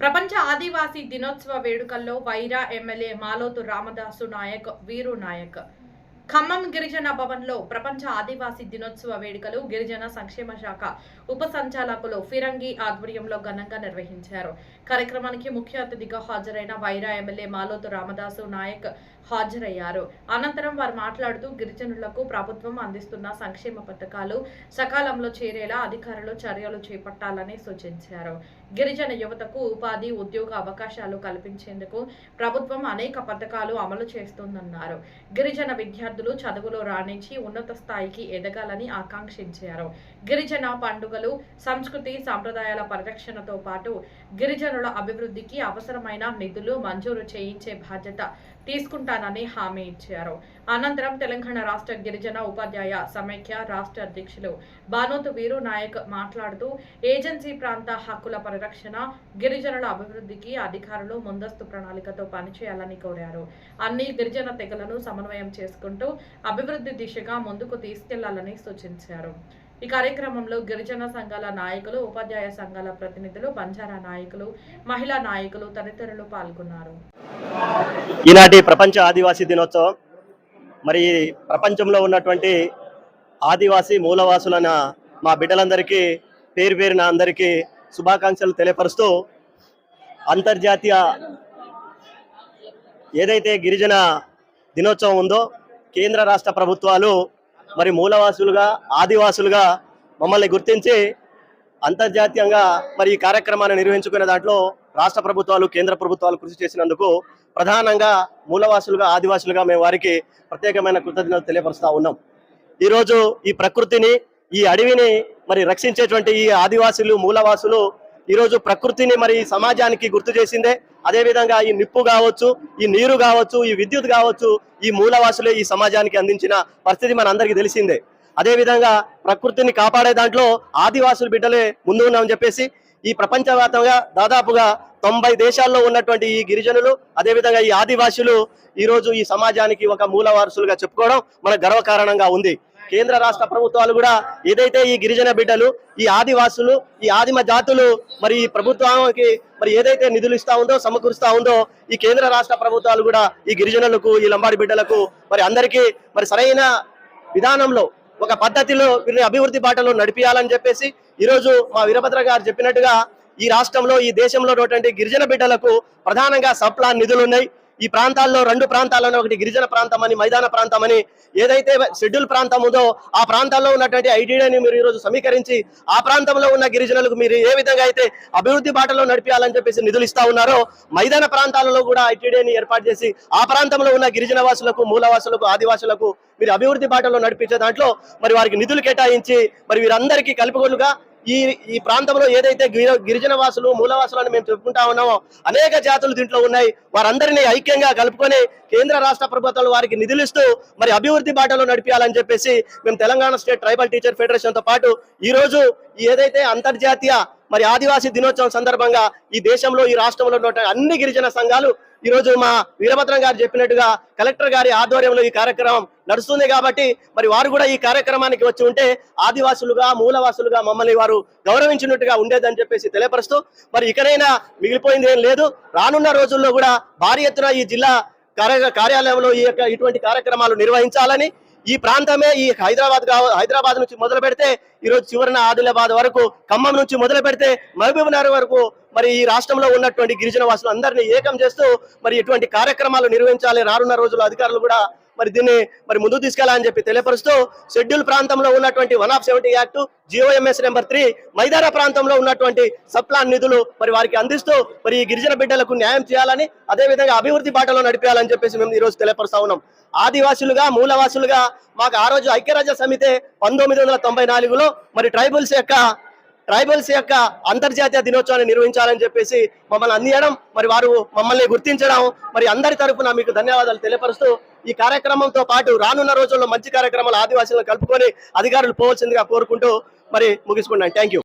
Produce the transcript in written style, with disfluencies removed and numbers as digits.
ప్రపంచ ఆదివాసీ దినోత్సవ వేడుకల్లో వైరా ఎమ్మెల్యే మాలోతు రామదాసు నాయక్ వీరు నాయక్ ఖమ్మం గిరిజన భవన్లో ప్రపంచ ఆదివాసీ దినోత్సవ వేడుకలు గిరిజన సంక్షేమ శాఖ ఉప సంచాలకులు ఫిరంగి ఆధ్వర్యంలో ఘనంగా నిర్వహించారు. కార్యక్రమానికి ముఖ్య అతిథిగా హాజరైన వైరా ఎమ్మెల్యే మాలోతు రామదాసు నాయక్ హాజరయ్యారు. అనంతరం వారు మాట్లాడుతూ గిరిజనులకు ప్రభుత్వం అందిస్తున్న సంక్షేమ పథకాలు సకాలంలో చేరేలా అధికారులు చర్యలు చేపట్టాలని సూచించారు. గిరిజన యువతకు ఉపాధి, ఉద్యోగ అవకాశాలు కల్పించేందుకు ప్రభుత్వం అనేక పథకాలు అమలు చేస్తోందన్నారు. గిరిజన విద్యార్థులు చదువులో రాణించి ఉన్నత స్థాయికి ఎదగాలని ఆకాంక్షించారు. గిరిజన పండుగలు, సంస్కృతి, సంప్రదాయాల పరిరక్షణతో పాటు గిరిజనుల అభివృద్ధికి అవసరమైన నిధులు మంజూరు చేయించే బాధ్యత తీసుకుంటానని హామీ ఇచ్చారు. అనంతరం తెలంగాణ రాష్ట్ర గిరిజన ఉపాధ్యాయ సమైక్య రాష్ట్ర అధ్యక్షులు బానోతు వీరు నాయక్ మాట్లాడుతూ ఏజెన్సీ ప్రాంత హక్కుల పరిరక్షణ, గిరిజనుల అభివృద్ధికి అధికారులు ముందస్తు ప్రణాళికతో పనిచేయాలని కోరారు. అన్ని గిరిజన తెగలను సమన్వయం చేసుకుంటూ అభివృద్ధి దిశగా ముందుకు తీసుకెళ్లాలని సూచించారు. ఈ కార్యక్రమంలో గిరిజన సంఘాల నాయకులు, ఉపాధ్యాయ సంఘాల ప్రతినిధులు, బంజారా నాయకులు, మహిళా నాయకులు తదితరులు పాల్గొన్నారు. ఈనాటి ప్రపంచ ఆదివాసీ దినోత్సవం మరి ప్రపంచంలో ఉన్నటువంటి ఆదివాసీ మూలవాసులైన మా బిడ్డలందరికీ పేరు పేరున అందరికీ శుభాకాంక్షలు తెలియపరుస్తూ, అంతర్జాతీయ ఏదైతే గిరిజన దినోత్సవం ఉందో కేంద్ర రాష్ట్ర ప్రభుత్వాలు మరి మూలవాసులుగా, ఆదివాసులుగా మమ్మల్ని గుర్తించి అంతర్జాతీయంగా మరి ఈ కార్యక్రమాన్ని నిర్వహించుకునే దాంట్లో రాష్ట్ర ప్రభుత్వాలు, కేంద్ర ప్రభుత్వాలు కృషి చేసినందుకు ప్రధానంగా మూలవాసులుగా, ఆదివాసులుగా మేము వారికి ప్రత్యేకమైన కృతజ్ఞతలు తెలియపరుస్తూ ఉన్నాం. ఈరోజు ఈ ప్రకృతిని, ఈ అడవిని మరి రక్షించేటువంటి ఈ ఆదివాసులు, మూలవాసులు ఈరోజు ప్రకృతిని మరి సమాజానికి గుర్తు చేసిందే. అదేవిధంగా ఈ నిప్పు కావచ్చు, ఈ నీరు కావచ్చు, ఈ విద్యుత్ కావచ్చు, ఈ మూలవాసులే ఈ సమాజానికి అందించిన పరిస్థితి మన అందరికీ తెలిసిందే. అదేవిధంగా ప్రకృతిని కాపాడే దాంట్లో ఆదివాసుల బిడ్డలే ముందు ఉన్నామని చెప్పేసి ఈ ప్రపంచవ్యాప్తంగా దాదాపుగా 90 దేశాల్లో ఉన్నటువంటి ఈ గిరిజనులు, అదేవిధంగా ఈ ఆదివాసులు ఈరోజు ఈ సమాజానికి ఒక మూలవారసులుగా చెప్పుకోవడం మన గర్వకారణంగా ఉంది. కేంద్ర రాష్ట్ర ప్రభుత్వాలు కూడా ఏదైతే ఈ గిరిజన బిడ్డలు, ఈ ఆదివాసులు, ఈ ఆదిమ జాతులు మరి ఈ ప్రభుత్వానికి మరి ఏదైతే నిధులు ఇస్తా ఉందో, సమకూరుస్తా ఉందో, ఈ కేంద్ర రాష్ట్ర ప్రభుత్వాలు కూడా ఈ గిరిజనులకు, ఈ లంబాడి బిడ్డలకు మరి అందరికీ మరి సరైన విధానంలో ఒక పద్ధతిలో వీరిని అభివృద్ధి బాటలో నడిపియాలని చెప్పేసి ఈరోజు మా వీరభద్ర గారు చెప్పినట్టుగా ఈ రాష్ట్రంలో, ఈ దేశంలో ఉన్నటువంటి గిరిజన బిడ్డలకు ప్రధానంగా సప్లాన్ నిధులు ఉన్నాయి. ఈ ప్రాంతాల్లో 2 ప్రాంతాలను, ఒకటి గిరిజన ప్రాంతం అని, మైదాన ప్రాంతం అని, ఏదైతే షెడ్యూల్ ప్రాంతం ఉందో ఆ ప్రాంతాల్లో ఉన్నటువంటి ఐటీడీని మీరు ఈరోజు సమీకరించి ఆ ప్రాంతంలో ఉన్న గిరిజనులకు మీరు ఏ విధంగా అయితే అభివృద్ధి బాటలో నడిపించాలని చెప్పేసి నిధులు ఇస్తా ఉన్నారో, మైదాన ప్రాంతాలలో కూడా ఐటీడీని ఏర్పాటు చేసి ఆ ప్రాంతంలో ఉన్న గిరిజన వాసులకు, మూలవాసులకు, ఆదివాసులకు మీరు అభివృద్ధి బాటలో నడిపించే దాంట్లో మరి వారికి నిధులు కేటాయించి మరి వీరందరికీ కలుపుగోలుగా ఈ ప్రాంతంలో ఏదైతే గిరిజన వాసులు, మూలవాసులు అని మేము చెప్పుకుంటా ఉన్నామో అనేక జాతులు దీంట్లో ఉన్నాయి. వారందరినీ ఐక్యంగా కలుపుకొని కేంద్ర రాష్ట్ర ప్రభుత్వాలు వారికి నిధులు ఇస్తూ మరి అభివృద్ధి బాటలో నడిపించాలని చెప్పేసి మేము Telangana state tribal teacher federation తో పాటు ఈ రోజు ఏదైతే అంతర్జాతీయ మరి ఆదివాసీ దినోత్సవం సందర్భంగా ఈ దేశంలో, ఈ రాష్ట్రంలో ఉన్న అన్ని గిరిజన సంఘాలు ఈరోజు మా వీరభద్రం గారు చెప్పినట్టుగా కలెక్టర్ గారి ఆధ్వర్యంలో ఈ కార్యక్రమం నడుస్తుంది. కాబట్టి మరి వారు కూడా ఈ కార్యక్రమానికి వచ్చి ఉంటే ఆదివాసులుగా, మూలవాసులుగా మమ్మల్ని వారు గౌరవించినట్టుగా ఉండేదని చెప్పేసి తెలియపరుస్తూ మరి ఇకనైనా మిగిలిపోయింది ఏం లేదు. రానున్న రోజుల్లో కూడా భారీ ఎత్తున ఈ జిల్లా కార్యాలయంలో ఇటువంటి కార్యక్రమాలు నిర్వహించాలని, ఈ ప్రాంతమే ఈ హైదరాబాద్ నుంచి మొదలు పెడితే ఈరోజు చివరిన ఆదిలాబాద్ వరకు, ఖమ్మం నుంచి మొదలు పెడితే మహబూబ్ నగర్ వరకు మరి ఈ రాష్ట్రంలో ఉన్నటువంటి గిరిజన వాసులు అందరినీ ఏకం చేస్తూ మరి ఇటువంటి కార్యక్రమాలు నిర్వహించాలి. రానున్న రోజుల్లో అధికారులు కూడా మరి దీన్ని మరి ముందుకు తీసుకెళ్లాలని చెప్పి తెలియపరుస్తూ షెడ్యూల్ ప్రాంతంలో ఉన్నటువంటి 170 యాక్ట్, GOMS నెంబర్ 3 మైదాన ప్రాంతంలో ఉన్నటువంటి సప్లాన్ నిధులు మరి వారికి అందిస్తూ మరి ఈ గిరిజన బిడ్డలకు న్యాయం చేయాలని, అదేవిధంగా అభివృద్ధి బాటలో నడిపేయాలని చెప్పేసి మేము ఈరోజు తెలియపరుస్తా ఉన్నాం. ఆదివాసులుగా, మూలవాసులుగా మాకు ఆ రోజు ఐక్యరాజ్య సమితి 1994లో మరి ట్రైబల్స్ యొక్క అంతర్జాతీయ దినోత్సవాన్ని నిర్వహించాలని చెప్పేసి మమ్మల్ని అందించడం, మరి వారు మమ్మల్ని గుర్తించడం, మరి అందరి తరఫున మీకు ధన్యవాదాలు తెలియపరుస్తూ ఈ కార్యక్రమంతో పాటు రానున్న రోజుల్లో మంచి కార్యక్రమాలు ఆదివాసులను కలుపుకొని అధికారులు పోవాల్సిందిగా కోరుకుంటూ మరి ముగిసుకున్నాను. Thank you.